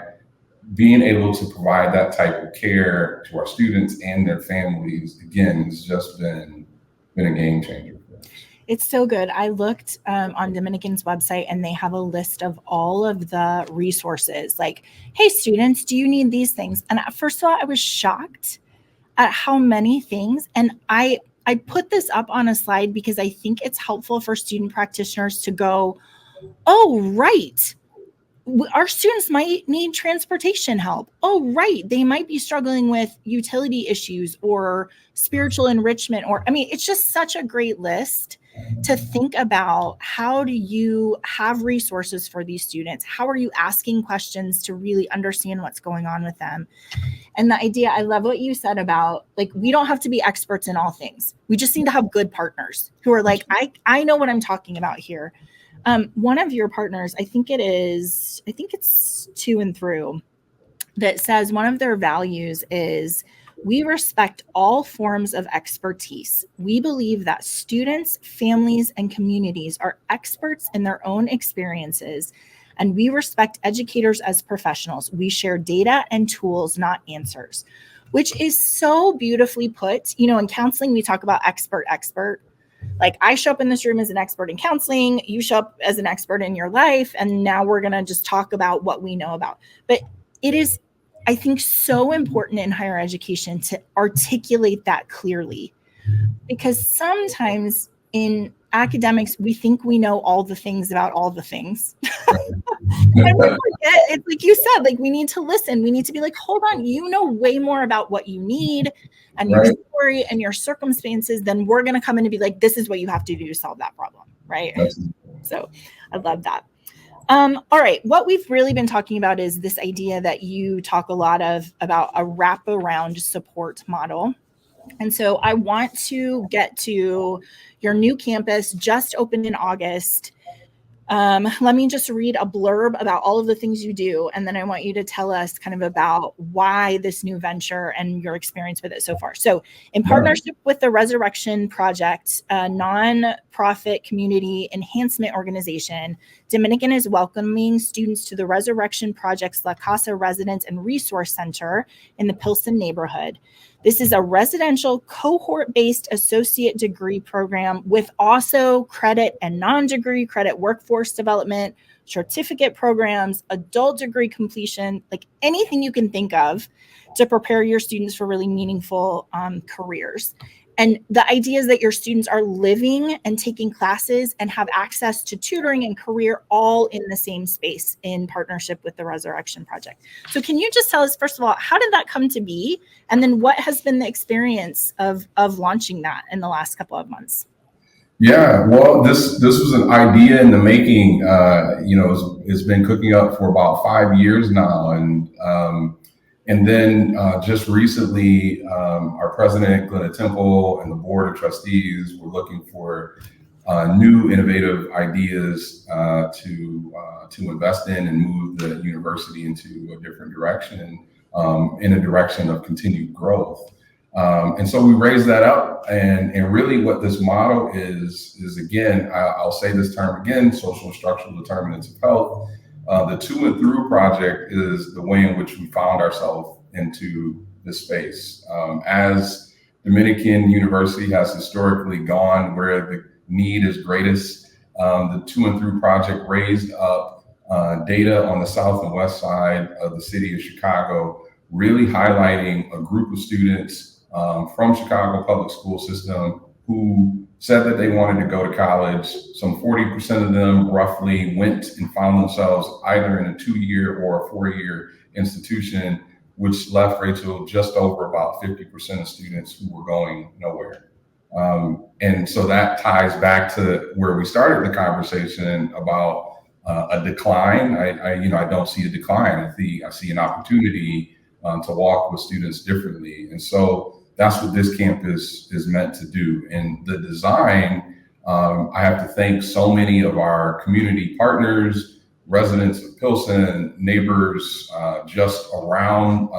Being able to provide that type of care to our students and their families, again, has just been a game changer. It's so good. I looked on Dominican's website, and they have a list of all of the resources. Like, hey, students, do you need these things? And first of all, I was shocked at how many things. And I put this up on a slide because I think it's helpful for student practitioners to go, oh, right. Our students might need transportation help. Oh, right. They might be struggling with utility issues or spiritual enrichment, it's just such a great list to think about. How do you have resources for these students? How are you asking questions to really understand what's going on with them? And the idea, I love what you said about, like, we don't have to be experts in all things. We just need to have good partners who are like, I know what I'm talking about here. One of your partners, I think it's To and Through, that says one of their values is, we respect all forms of expertise. We believe that students, families, and communities are experts in their own experiences, and we respect educators as professionals. We share data and tools, not answers, which is so beautifully put. In counseling, we talk about expert. Like, I show up in this room as an expert in counseling, you show up as an expert in your life, and now we're going to just talk about what we know about. But it is, I think, so important in higher education to articulate that clearly, because sometimes in academics, we think we know all the things about all the things. And we forget, it's like you said, like we need to listen. We need to be like, hold on, you know way more about what you need and your story and your circumstances than we're going to come in and be like, this is what you have to do to solve that problem. Right. So I love that. All right. What we've really been talking about is this idea that you talk a lot about a wraparound support model. And so I want to get to your new campus, just opened in August. Let me just read a blurb about all of the things you do. And then I want you to tell us kind of about why this new venture and your experience with it so far. So in partnership with the Resurrection Project, a nonprofit community enhancement organization, Dominican is welcoming students to the Resurrection Project's La Casa Residence and Resource Center in the Pilsen neighborhood. This is a residential cohort-based associate degree program with also credit and non-degree credit workforce development, certificate programs, adult degree completion, like anything you can think of to prepare your students for really meaningful careers. And the idea is that your students are living and taking classes and have access to tutoring and career all in the same space in partnership with the Resurrection Project. So can you just tell us, first of all, how did that come to be? And then what has been the experience of launching that in the last couple of months? Yeah, well, this was an idea in the making. It's been cooking up for about 5 years now. And then just recently, our president, Glenna Temple, and the board of trustees were looking for new innovative ideas to invest in and move the university into a different direction, in a direction of continued growth. And so we raised that up, and really what this model is again, I'll say this term again, social and structural determinants of health. The To and Through project is the way in which we found ourselves into this space. As Dominican University has historically gone where the need is greatest, the To and Through project raised up data on the south and west side of the city of Chicago, really highlighting a group of students from Chicago public school system who said that they wanted to go to college. Some 40% of them roughly went and found themselves either in a 2-year or a 4-year institution, which left, Rachel, just over about 50% of students who were going nowhere. And so that ties back to where we started the conversation about a decline. I don't see a decline. I see an opportunity to walk with students differently. And so that's what this campus is meant to do. And the design, I have to thank so many of our community partners, residents of Pilsen, neighbors just around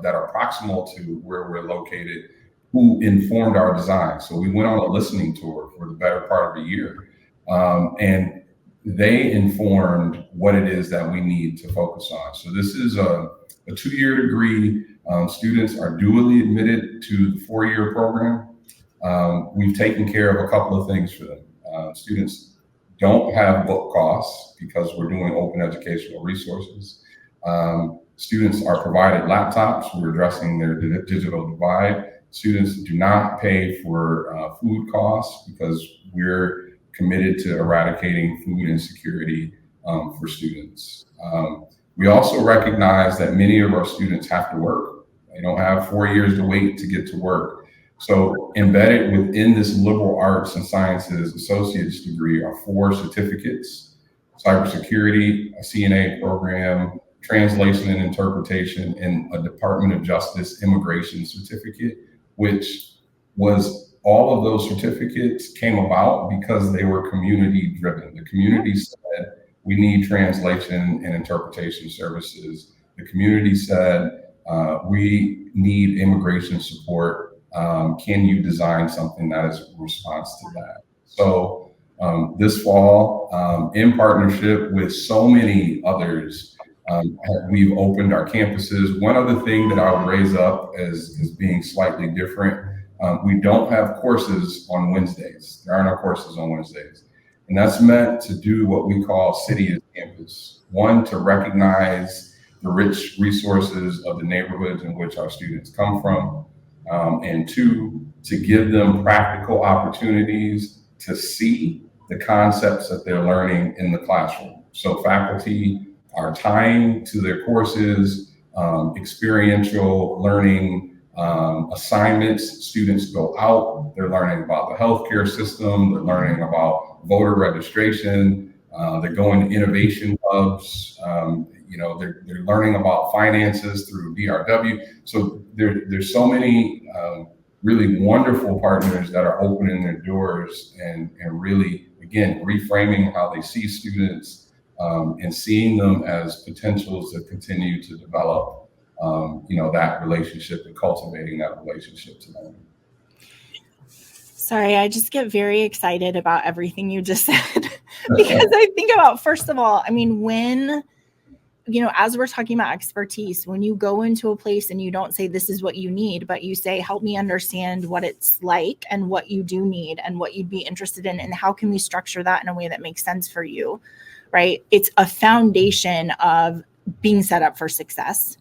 that are proximal to where we're located, who informed our design. So we went on a listening tour for the better part of a year. And they informed what it is that we need to focus on. So this is a 2-year degree. Students are dually admitted to the 4-year program. We've taken care of a couple of things for them. Students don't have book costs because we're doing open educational resources. Students are provided laptops. We're addressing their digital divide. Students do not pay for food costs because we're committed to eradicating food insecurity for students. We also recognize that many of our students have to work. They don't have 4 years to wait to get to work. So embedded within this liberal arts and sciences associate's degree are 4 certificates: cybersecurity, a CNA program, translation and interpretation, and a Department of Justice immigration certificate, which was all of those certificates came about because they were community driven. The community said, we need translation and interpretation services. The community said, we need immigration support. Can you design something that is a response to that? So this fall, in partnership with so many others, we've opened our campuses. One other thing that I would raise up as being slightly different, we don't have courses on Wednesdays. There are no courses on Wednesdays. And that's meant to do what we call City as Campus. 1, to recognize the rich resources of the neighborhoods in which our students come from. And 2, to give them practical opportunities to see the concepts that they're learning in the classroom. So faculty are tying to their courses, experiential learning, assignments. Students go out, they're learning about the healthcare system, they're learning about voter registration, they're going to innovation hubs, they're learning about finances through DRW. So there's so many really wonderful partners that are opening their doors and really, again, reframing how they see students and seeing them as potentials to continue to develop that relationship and cultivating that relationship to them. Sorry, I just get very excited about everything you just said because I think about, first of all, I mean, when, as we're talking about expertise, when you go into a place and you don't say, this is what you need, but you say, help me understand what it's like and what you do need and what you'd be interested in, and how can we structure that in a way that makes sense for you, right? It's a foundation of being set up for success.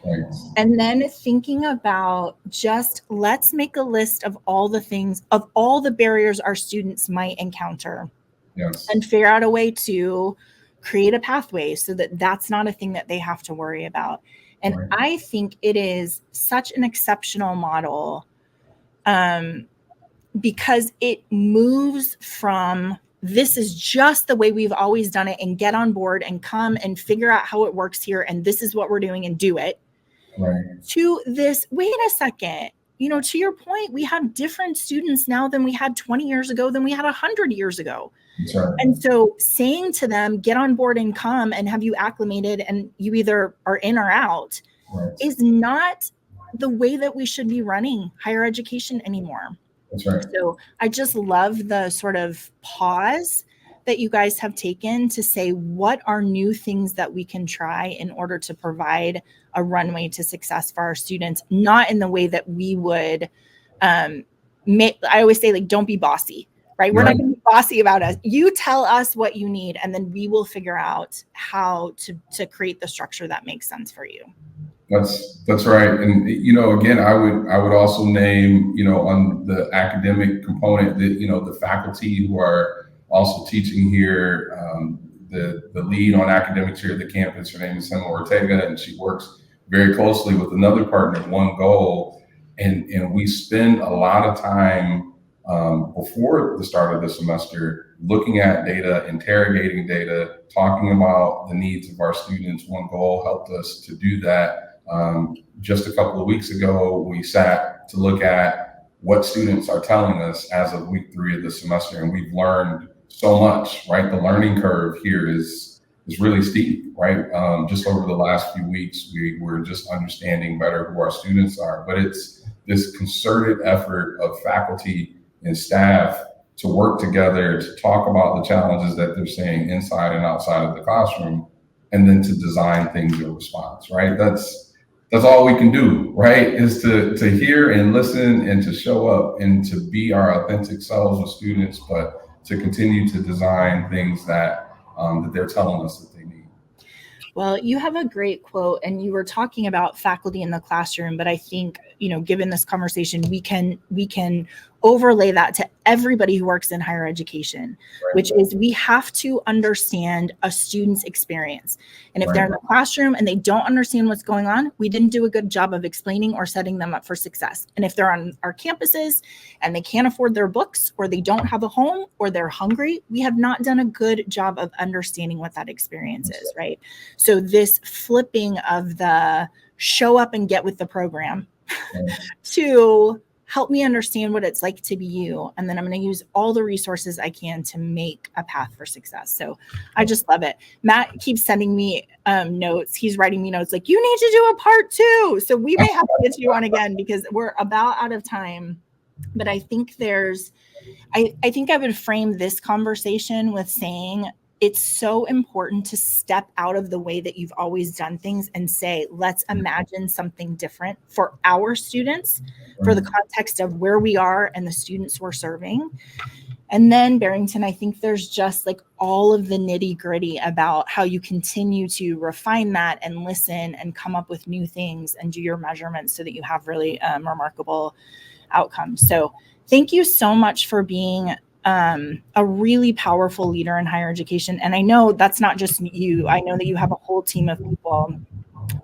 Right. And then thinking about just, let's make a list of all the things, of all the barriers our students might encounter. Yes. And figure out a way to create a pathway so that that's not a thing that they have to worry about. And Right. I think it is such an exceptional model because it moves from, this is just the way we've always done it, and get on board and come and figure out how it works here, and this is what we're doing, and do it. Right. To this, wait a second, to your point, we have different students now than we had 20 years ago, than we had 100 years ago. Right. And so saying to them, get on board and come and have you acclimated and you either are in or out, Right. is not the way that we should be running higher education anymore. That's right. So I just love the sort of pause that you guys have taken to say, what are new things that we can try in order to provide a runway to success for our students, not in the way that we would, I always say, like, don't be bossy, right? We're not going to be bossy about us. You tell us what you need, and then we will figure out how to create the structure that makes sense for you. That's right. And, again, I would also name, on the academic component, that, the faculty who are also teaching here, the lead on academics here at the campus, her name is Emma Ortega, and she works very closely with another partner, One Goal. And we spend a lot of time before the start of the semester looking at data, interrogating data, talking about the needs of our students. One Goal helped us to do that. Just a couple of weeks ago, we sat to look at what students are telling us as of week 3 of the semester, and we've learned so much, right? The learning curve here is really steep, right? Just over the last few weeks, we're just understanding better who our students are, but it's this concerted effort of faculty and staff to work together to talk about the challenges that they're seeing inside and outside of the classroom, and then to design things in response, right? That's all we can do, right? Is to hear and listen and to show up and to be our authentic selves with students, but to continue to design things that they're telling us that they need. Well, you have a great quote, and you were talking about faculty in the classroom, but I think, given this conversation, we can overlay that to everybody who works in higher education, Right. which is, we have to understand a student's experience. And if Right. they're in the classroom and they don't understand what's going on, we didn't do a good job of explaining or setting them up for success. And if they're on our campuses and they can't afford their books, or they don't have a home, or they're hungry, we have not done a good job of understanding what that experience is, right? So this flipping of the show up and get with the program to help me understand what it's like to be you. And then I'm going to use all the resources I can to make a path for success. So I just love it. Matt keeps sending me notes. He's writing me notes like, you need to do a part 2. So we may have to get you on again because we're about out of time. But I think I think I would frame this conversation with saying, it's so important to step out of the way that you've always done things and say, let's imagine something different for our students, for the context of where we are and the students we're serving. And then, Barrington, I think there's just like all of the nitty gritty about how you continue to refine that and listen and come up with new things and do your measurements so that you have really remarkable outcomes. So thank you so much for being a really powerful leader in higher education. And I know that's not just you. I know that you have a whole team of people.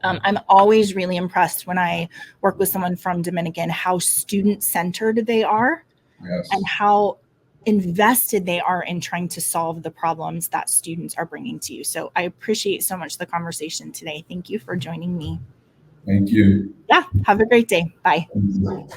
I'm always really impressed when I work with someone from Dominican, how student-centered they are. Yes. And how invested they are in trying to solve the problems that students are bringing to you. So I appreciate so much the conversation today. Thank you for joining me. Thank you. Yeah, have a great day. Bye. Thank you.